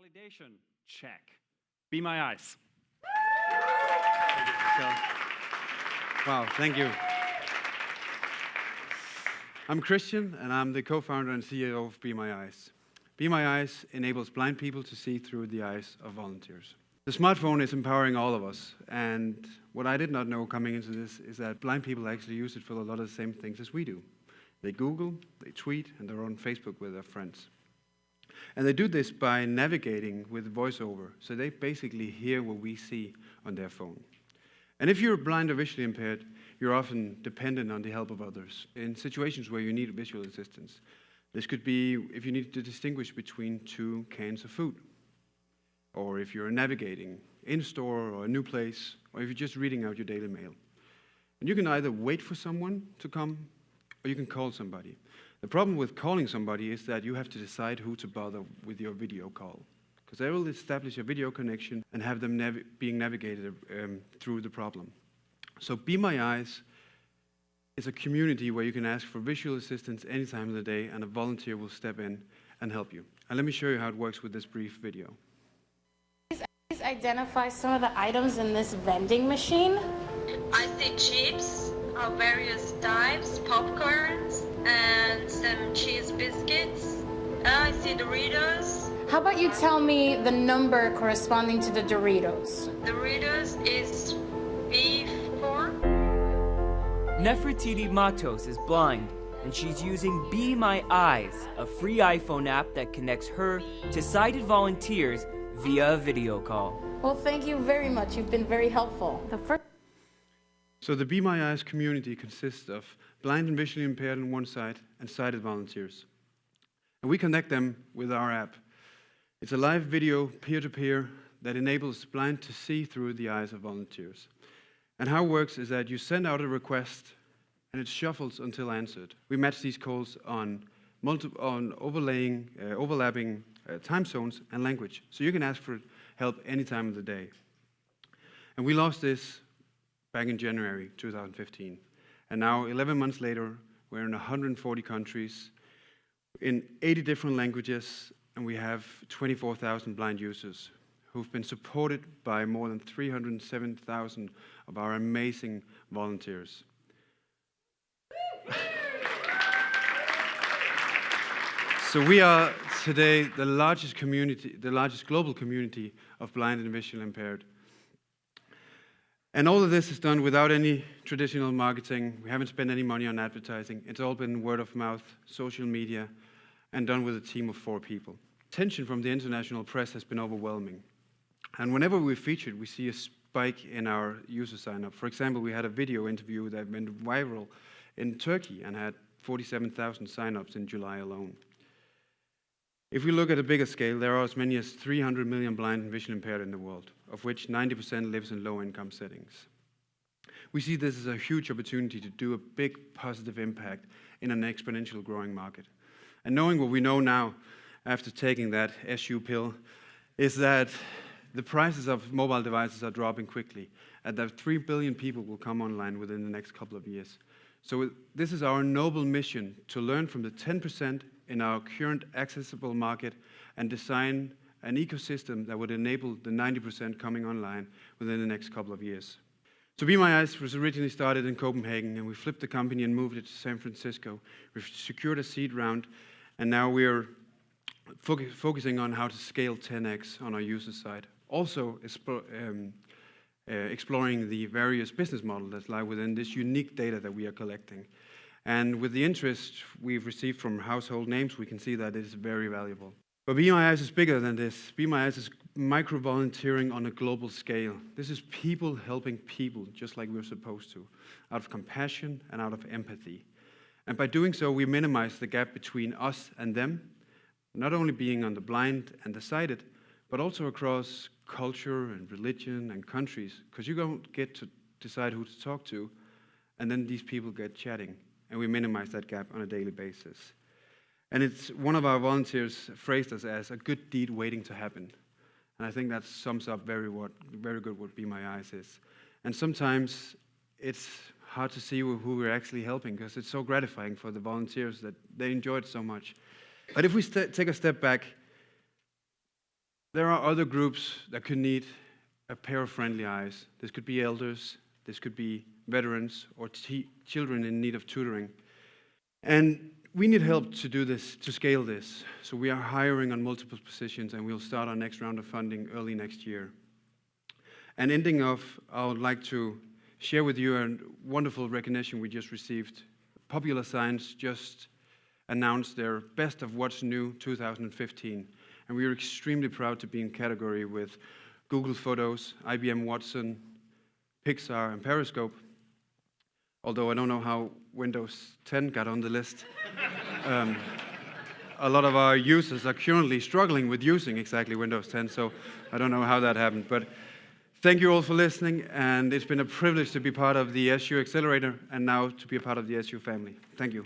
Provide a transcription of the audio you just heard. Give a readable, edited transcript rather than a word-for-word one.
Validation, check. Be my eyes. Wow, thank you. I'm Christian, and I'm the co-founder and CEO of Be My Eyes. Be My Eyes enables blind people to see through the eyes of volunteers. The smartphone is empowering all of us, and what I did not know coming into this is that blind people actually use it for a lot of the same things as we do. They Google, they tweet, and they're on Facebook with their friends. And they do this by navigating with voiceover, so they basically hear what we see on their phone. And if you're blind or visually impaired, you're often dependent on the help of others in situations where you need visual assistance. This could be if you need to distinguish between two cans of food, or if you're navigating in a store or a new place, or if you're just reading out your daily mail. And you can either wait for someone to come, or you can call somebody. The problem with calling somebody is that you have to decide who to bother with your video call, because they will establish a video connection and have them being navigated through the problem. So Be My Eyes is a community where you can ask for visual assistance any time of the day, and a volunteer will step in and help you. And let me show you how it works with this brief video. Please identify some of the items in this vending machine. I see chips of various types, popcorns, and some cheese biscuits. I see Doritos. How about you tell me the number corresponding to the Doritos? Doritos is B4. Nefertiti Matos is blind, and she's using Be My Eyes, a free iPhone app that connects her to sighted volunteers via a video call. Well, thank you very much. You've been very helpful. So the Be My Eyes community consists of blind and visually impaired on one side and sighted volunteers. And we connect them with our app. It's a live video peer-to-peer that enables blind to see through the eyes of volunteers. And how it works is that you send out a request and it shuffles until answered. We match these calls on overlapping time zones and language. So you can ask for help any time of the day. And we launched this back in January 2015. And now, 11 months later, we're in 140 countries, in 80 different languages, and we have 24,000 blind users who've been supported by more than 307,000 of our amazing volunteers. So we are today the largest global community of blind and visually impaired. And all of this is done without any traditional marketing. We haven't spent any money on advertising. It's all been word of mouth, social media, and done with a team of 4 people. Attention from the international press has been overwhelming. And whenever we're featured, we see a spike in our user sign-up. For example, we had a video interview that went viral in Turkey and had 47,000 sign-ups in July alone. If we look at a bigger scale, there are as many as 300 million blind and visually impaired in the world, of which 90% lives in low-income settings. We see this as a huge opportunity to do a big positive impact in an exponential growing market. And knowing what we know now, after taking that SU pill, is that the prices of mobile devices are dropping quickly, and that 3 billion people will come online within the next couple of years. So this is our noble mission, to learn from the 10% in our current accessible market and design an ecosystem that would enable the 90% coming online within the next couple of years. So Be My Eyes was originally started in Copenhagen, and we flipped the company and moved it to San Francisco. We've secured a seed round, and now we're focusing on how to scale 10x on our user side. Also exploring the various business models that lie within this unique data that we are collecting. And with the interest we've received from household names, we can see that it is very valuable. But Be My Eyes is bigger than this. Be My Eyes is micro-volunteering on a global scale. This is people helping people, just like we're supposed to, out of compassion and out of empathy. And by doing so, we minimize the gap between us and them, not only being on the blind and the sighted, but also across culture and religion and countries, because you don't get to decide who to talk to, and then these people get chatting, and we minimize that gap on a daily basis. And it's one of our volunteers phrased us as a good deed waiting to happen. And I think that sums up very good what Be My Eyes is. And sometimes it's hard to see who we're actually helping, because it's so gratifying for the volunteers that they enjoy it so much. But if we take a step back, There are other groups that could need a pair of friendly eyes. This could be elders, this could be veterans, or children in need of tutoring. And we need help to do this, to scale this. So we are hiring on multiple positions, and we'll start our next round of funding early next year. And ending off, I would like to share with you a wonderful recognition we just received. Popular Science just announced their Best of What's New 2015. And we are extremely proud to be in category with Google Photos, IBM Watson, Pixar, and Periscope. Although I don't know how Windows 10 got on the list. A lot of our users are currently struggling with using exactly Windows 10, so I don't know how that happened. But thank you all for listening, and it's been a privilege to be part of the SU Accelerator and now to be a part of the SU family. Thank you.